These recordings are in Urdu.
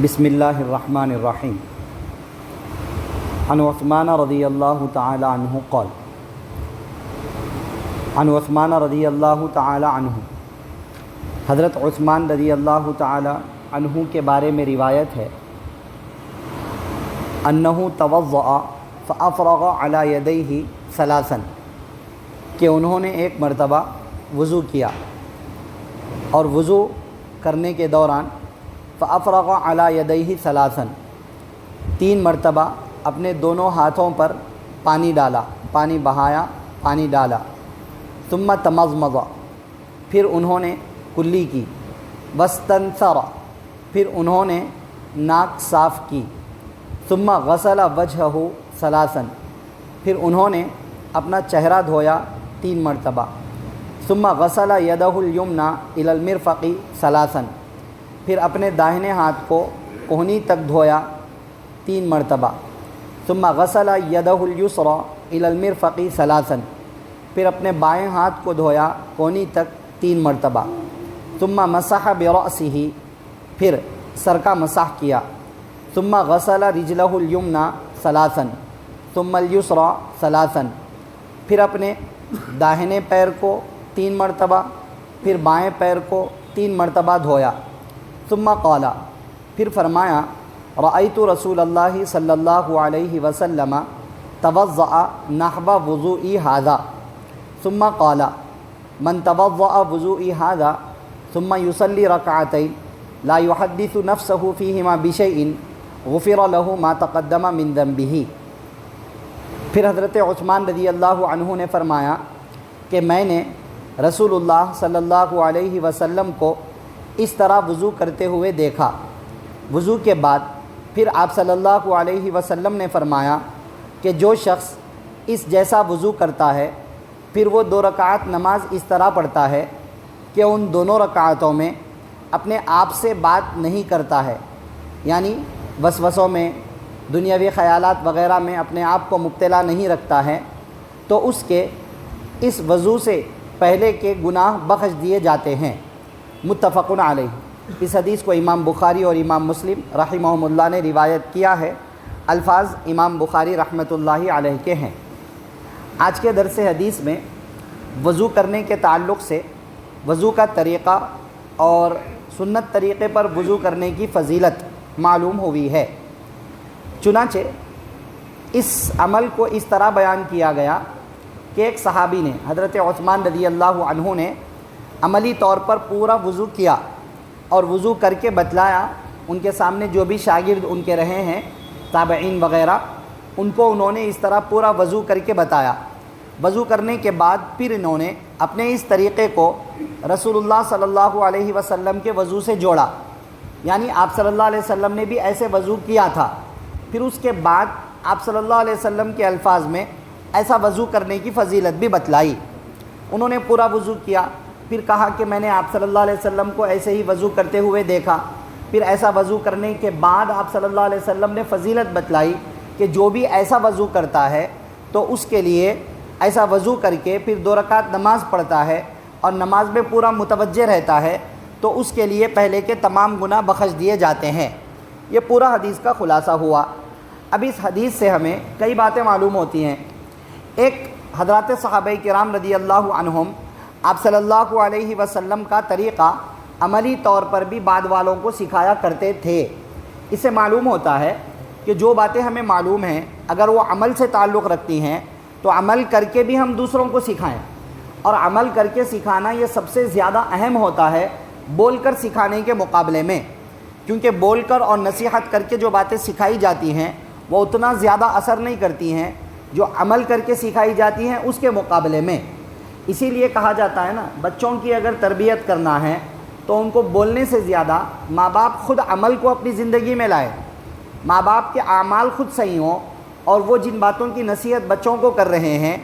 بسم اللہ الرحمن الرحیم عن عثمان رضی اللہ تعالی عنہ قال عن عثمان رضی اللہ تعالی عنہ حضرت عثمان رضی اللہ تعالی عنہ کے بارے میں روایت ہے انہ توضأ فافرغ علی یدیہ ثلاثا کہ انہوں نے ایک مرتبہ وضو کیا اور وضو کرنے کے دوران فافرغ علی یدیہ ثلاثا تین مرتبہ اپنے دونوں ہاتھوں پر پانی ڈالا، پانی بہایا، پانی ڈالا، ثم تمضمض پھر انہوں نے کلی کی، واستنثر پھر انہوں نے ناک صاف کی، ثم غسل وجہہ ثلاثا پھر انہوں نے اپنا چہرہ دھویا تین مرتبہ، ثم غسل یدہ الیمنی الی المرفق ثلاثا پھر اپنے داہنے ہاتھ کو کہنی تک دھویا تین مرتبہ، ثم غسل یدہ الیسری الی المرفق ثلاثا پھر اپنے بائیں ہاتھ کو دھویا کہنی تک تین مرتبہ، ثم مسح برأسہ پھر سر کا مسح کیا، ثم غسل رجلہ الیمنی ثلاثا ثم الیسری ثلاثا پھر اپنے داہنے پیر کو تین مرتبہ پھر بائیں پیر کو تین مرتبہ دھویا، ثم قال پھر فرمایا رأیت رسول اللہ صلی اللہ علیہ وسلم توضأ نحو وضوئی ھذا ثم قال من توضأ وضوئی ھذا ثم يصلي رکعتین لا يحدث نفسه فیہما بشیء غفر له ما تقدم من ذنبہ۔ پھر حضرت عثمان رضی اللہ عنہ نے فرمایا کہ میں نے رسول اللہ صلی اللہ علیہ وسلم کو اس طرح وضو کرتے ہوئے دیکھا۔ وضو کے بعد پھر آپ صلی اللہ علیہ وسلم نے فرمایا کہ جو شخص اس جیسا وضو کرتا ہے پھر وہ 2 رکعت نماز اس طرح پڑھتا ہے کہ ان دونوں رکعتوں میں اپنے آپ سے بات نہیں کرتا ہے، یعنی وسوسوں میں، دنیاوی خیالات وغیرہ میں اپنے آپ کو مبتلا نہیں رکھتا ہے، تو اس کے اس وضو سے پہلے کے گناہ بخش دیے جاتے ہیں۔ متفق علیہ۔ اس حدیث کو امام بخاری اور امام مسلم رحمہم اللہ نے روایت کیا ہے۔ الفاظ امام بخاری رحمۃ اللہ علیہ کے ہیں۔ آج کے درس حدیث میں وضو کرنے کے تعلق سے وضو کا طریقہ اور سنت طریقے پر وضو کرنے کی فضیلت معلوم ہوئی ہے۔ چنانچہ اس عمل کو اس طرح بیان کیا گیا کہ ایک صحابی نے، حضرت عثمان رضی اللہ عنہ نے عملی طور پر پورا وضو کیا اور وضو کر کے بتلایا۔ ان کے سامنے جو بھی شاگرد ان کے رہے ہیں، تابعین وغیرہ، ان کو انہوں نے اس طرح پورا وضو کر کے بتایا۔ وضو کرنے کے بعد پھر انہوں نے اپنے اس طریقے کو رسول اللہ صلی اللہ علیہ وسلم کے وضو سے جوڑا، یعنی آپ صلی اللہ علیہ وسلم نے بھی ایسے وضو کیا تھا۔ پھر اس کے بعد آپ صلی اللہ علیہ وسلم کے الفاظ میں ایسا وضو کرنے کی فضیلت بھی بتلائی۔ انہوں نے پورا وضو کیا، پھر کہا کہ میں نے آپ صلی اللہ علیہ وسلم کو ایسے ہی وضو کرتے ہوئے دیکھا۔ پھر ایسا وضو کرنے کے بعد آپ صلی اللہ علیہ وسلم نے فضیلت بتلائی کہ جو بھی ایسا وضو کرتا ہے تو اس کے لیے ایسا وضو کر کے پھر 2 رکعت نماز پڑھتا ہے اور نماز میں پورا متوجہ رہتا ہے تو اس کے لیے پہلے کے تمام گناہ بخش دیے جاتے ہیں۔ یہ پورا حدیث کا خلاصہ ہوا۔ اب اس حدیث سے ہمیں کئی باتیں معلوم ہوتی ہیں۔ ایک، حضرات صحابہ کرام رضی اللہ عنہم آپ صلی اللہ علیہ وسلم کا طریقہ عملی طور پر بھی بعد والوں کو سکھایا کرتے تھے۔ اس سے معلوم ہوتا ہے کہ جو باتیں ہمیں معلوم ہیں اگر وہ عمل سے تعلق رکھتی ہیں تو عمل کر کے بھی ہم دوسروں کو سکھائیں، اور عمل کر کے سکھانا یہ سب سے زیادہ اہم ہوتا ہے بول کر سکھانے کے مقابلے میں، کیونکہ بول کر اور نصیحت کر کے جو باتیں سکھائی جاتی ہیں وہ اتنا زیادہ اثر نہیں کرتی ہیں جو عمل کر کے سکھائی جاتی ہیں اس کے مقابلے میں۔ اسی لیے کہا جاتا ہے نا، بچوں کی اگر تربیت کرنا ہے تو ان کو بولنے سے زیادہ ماں باپ خود عمل کو اپنی زندگی میں لائے، ماں باپ کے اعمال خود صحیح ہوں اور وہ جن باتوں کی نصیحت بچوں کو کر رہے ہیں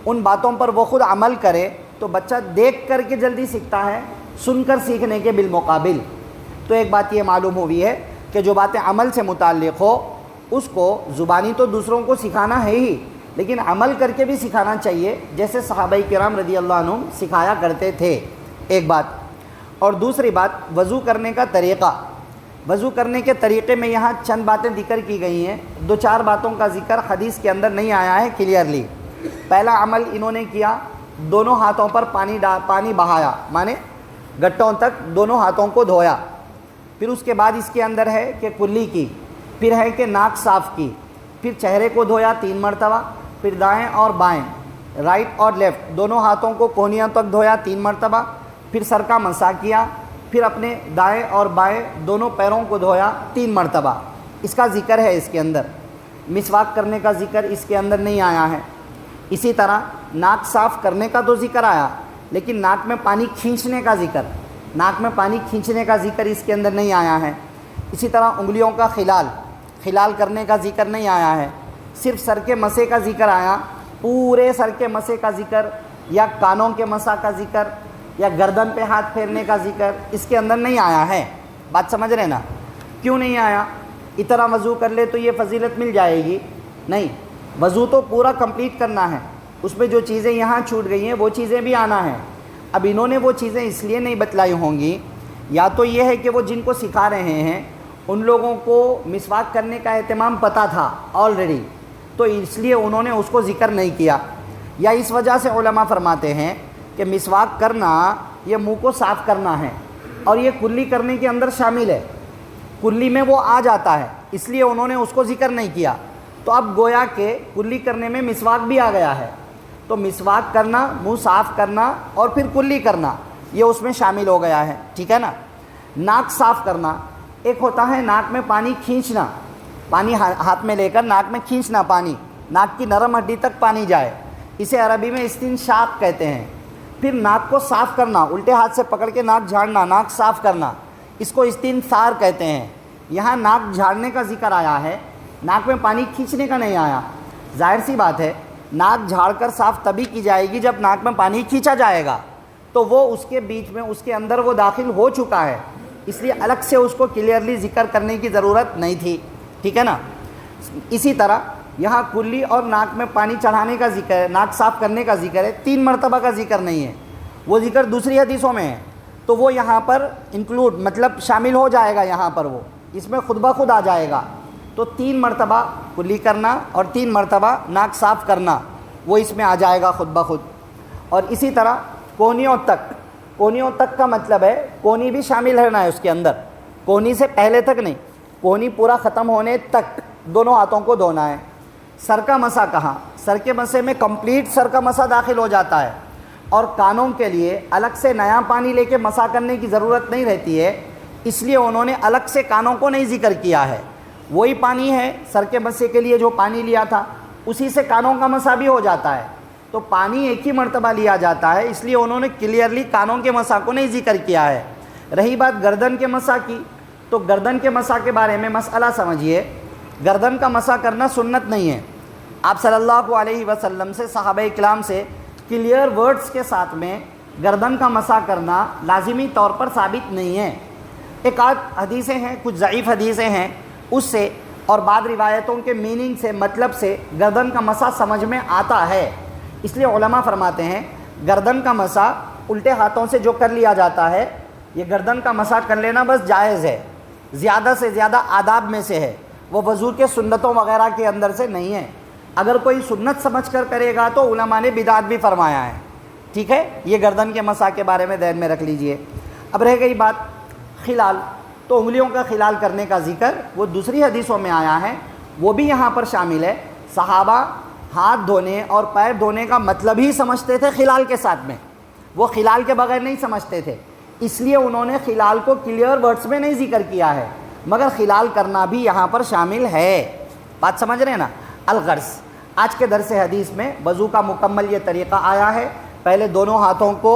ان باتوں پر وہ خود عمل کرے تو بچہ دیکھ کر کے جلدی سیکھتا ہے سن کر سیکھنے کے بالمقابل۔ تو ایک بات یہ معلوم ہوئی ہے کہ جو باتیں عمل سے متعلق ہو اس کو زبانی تو دوسروں کو سکھانا ہے ہی، لیکن عمل کر کے بھی سکھانا چاہیے، جیسے صحابہ کرام رضی اللہ عنہم سکھایا کرتے تھے۔ ایک بات، اور دوسری بات وضو کرنے کا طریقہ وضو کرنے کے طریقے میں یہاں چند باتیں ذکر کی گئی ہیں، 2-4 باتوں کا ذکر حدیث کے اندر نہیں آیا ہے کلیئرلی۔ پہلا عمل انہوں نے کیا، دونوں ہاتھوں پر پانی بہایا، مانے گٹوں تک دونوں ہاتھوں کو دھویا۔ پھر اس کے بعد اس کے اندر ہے کہ کلی کی، پھر ہے کہ ناک صاف کی، پھر چہرے کو دھویا 3 مرتبہ، پھر دائیں اور بائیں، رائٹ اور لیفٹ دونوں ہاتھوں کو کونیوں تک دھویا 3 مرتبہ، پھر سر کا مسح کیا، پھر اپنے دائیں اور بائیں دونوں پیروں کو دھویا 3 مرتبہ۔ اس کا ذکر ہے اس کے اندر۔ مسواک کرنے کا ذکر اس کے اندر نہیں آیا ہے۔ اسی طرح ناک صاف کرنے کا تو ذکر آیا، لیکن ناک میں پانی کھینچنے کا ذکر اس کے اندر نہیں آیا ہے۔ اسی طرح انگلیوں کا خلال کرنے کا ذکر نہیں آیا ہے، صرف سر کے مسح کا ذکر آیا۔ پورے سر کے مسح کا ذکر یا کانوں کے مسح کا ذکر یا گردن پہ ہاتھ پھیرنے کا ذکر اس کے اندر نہیں آیا ہے۔ بات سمجھ رہے نا؟ کیوں نہیں آیا؟ اتنا وضو کر لے تو یہ فضیلت مل جائے گی؟ نہیں، وضو تو پورا کمپلیٹ کرنا ہے، اس میں جو چیزیں یہاں چھوٹ گئی ہیں وہ چیزیں بھی آنا ہے۔ اب انہوں نے وہ چیزیں اس لیے نہیں بتلائی ہوں گی، یا تو یہ ہے کہ وہ جن کو سکھا رہے ہیں ان لوگوں کو مسواک کرنے کا اہتمام پتہ تھا آلریڈی، تو اس لیے انہوں نے اس کو ذکر نہیں کیا، یا اس وجہ سے علماء فرماتے ہیں کہ مسواک کرنا یہ منہ کو صاف کرنا ہے، اور یہ کلی کرنے کے اندر شامل ہے، کلی میں وہ آ جاتا ہے، اس لیے انہوں نے اس کو ذکر نہیں کیا۔ تو اب گویا کہ کلی کرنے میں مسواک بھی آ گیا ہے، تو مسواک کرنا، منہ صاف کرنا اور پھر کلی کرنا یہ اس میں شامل ہو گیا ہے، ٹھیک ہے نا۔ ناک صاف کرنا، ایک ہوتا ہے ناک میں پانی کھینچنا، پانی ہاتھ میں لے کر ناک میں کھینچنا، پانی ناک کی نرم ہڈی تک پانی جائے، اسے عربی میں استنشاق کہتے ہیں۔ پھر ناک کو صاف کرنا، الٹے ہاتھ سے پکڑ کے ناک جھاڑنا، ناک صاف کرنا، اس کو استنثار کہتے ہیں۔ یہاں ناک جھاڑنے کا ذکر آیا ہے، ناک میں پانی کھینچنے کا نہیں آیا۔ ظاہر سی بات ہے، ناک جھاڑ کر صاف تبھی کی جائے گی جب ناک میں پانی کھینچا جائے گا، تو وہ اس کے بیچ میں اس کے اندر وہ داخل ہو چکا ہے، اس لیے الگ سے اس کو کلیئرلی ذکر کرنے کی ضرورت نہیں تھی، ٹھیک ہے نا۔ اسی طرح یہاں کلی اور ناک میں پانی چڑھانے کا ذکر ہے، ناک صاف کرنے کا ذکر ہے، 3 مرتبہ کا ذکر نہیں ہے، وہ ذکر دوسری حدیثوں میں ہے، تو وہ یہاں پر انکلوڈ مطلب شامل ہو جائے گا، یہاں پر وہ اس میں خود بخود آ جائے گا۔ تو 3 مرتبہ کلی کرنا اور 3 مرتبہ ناک صاف کرنا وہ اس میں آ جائے گا خود بخود۔ اور اسی طرح کونیوں تک کا مطلب ہے کونی بھی شامل رہنا ہے اس کے اندر، کونی سے پہلے تک نہیں، کونی پورا ختم ہونے تک دونوں ہاتھوں کو دھونا ہے۔ سر کا مسح کہاں؟ سر کے مسح میں کمپلیٹ سر کا مسح داخل ہو جاتا ہے، اور کانوں کے لیے الگ سے نیا پانی لے کے مسح کرنے کی ضرورت نہیں رہتی ہے، اس لیے انہوں نے الگ سے کانوں کو نہیں ذکر کیا ہے۔ وہی پانی ہے سر کے مسح کے لیے جو پانی لیا تھا، اسی سے کانوں کا مسح بھی ہو جاتا ہے، تو پانی ایک ہی مرتبہ لیا جاتا ہے، اس لیے انہوں نے کلیئرلی کانوں کے مسح کو نہیں ذکر کیا ہے۔ رہی بات گردن کے مسح کی، تو گردن کے مسح کے بارے میں مسئلہ سمجھیے، گردن کا مسح کرنا سنت نہیں ہے۔ آپ صلی اللہ علیہ وسلم سے، صحابہ اکرام سے کلیئر ورڈز کے ساتھ میں گردن کا مسح کرنا لازمی طور پر ثابت نہیں ہے۔ ایک آدھ حدیثیں ہیں، کچھ ضعیف حدیثیں ہیں، اس سے اور بعض روایتوں کے میننگ سے، مطلب سے گردن کا مسح سمجھ میں آتا ہے، اس لیے علماء فرماتے ہیں گردن کا مسح الٹے ہاتھوں سے جو کر لیا جاتا ہے، یہ گردن کا مسح کر لینا بس جائز ہے، زیادہ سے زیادہ آداب میں سے ہے، وہ وضو کے سنتوں وغیرہ کے اندر سے نہیں ہے۔ اگر کوئی سنت سمجھ کر کرے گا تو علماء نے بدعت بھی فرمایا ہے، ٹھیک ہے۔ یہ گردن کے مسح کے بارے میں ذہن میں رکھ لیجئے۔ اب رہ گئی بات خلال، تو انگلیوں کا خلال کرنے کا ذکر وہ دوسری حدیثوں میں آیا ہے، وہ بھی یہاں پر شامل ہے۔ صحابہ ہاتھ دھونے اور پیر دھونے کا مطلب ہی سمجھتے تھے خلال کے ساتھ میں، وہ خلال کے بغیر نہیں سمجھتے تھے، اس لیے انہوں نے خلال کو کلیئر ورڈز میں نہیں ذکر کیا ہے، مگر خلال کرنا بھی یہاں پر شامل ہے۔ بات سمجھ رہے ہیں نا۔ الغرض، آج کے درس حدیث میں وضو کا مکمل یہ طریقہ آیا ہے، پہلے دونوں ہاتھوں کو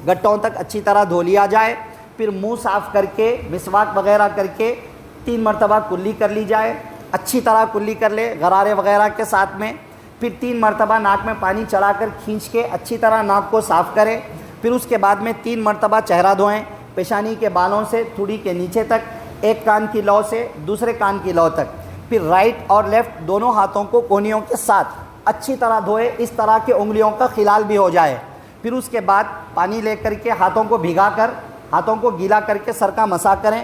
گٹوں تک اچھی طرح دھو لیا جائے، پھر منہ صاف کر کے مسواک وغیرہ کر کے 3 مرتبہ کلی کر لی جائے، اچھی طرح کلی کر لے غرارے وغیرہ کے ساتھ میں، پھر 3 مرتبہ ناک میں پانی چڑھا کر کھینچ کے اچھی طرح ناک کو صاف کرے، پھر اس کے بعد میں 3 مرتبہ چہرہ دھوئیں، پیشانی کے بالوں سے تھوڑی کے نیچے تک، ایک کان کی لو سے دوسرے کان کی لو تک، پھر رائٹ اور لیفٹ دونوں ہاتھوں کو کونیوں کے ساتھ اچھی طرح دھوئے، اس طرح کہ انگلیوں کا خلال بھی ہو جائے، پھر اس کے بعد پانی لے کر کے ہاتھوں کو بھگا کر، ہاتھوں کو گیلا کر کے سر کا مسح کریں،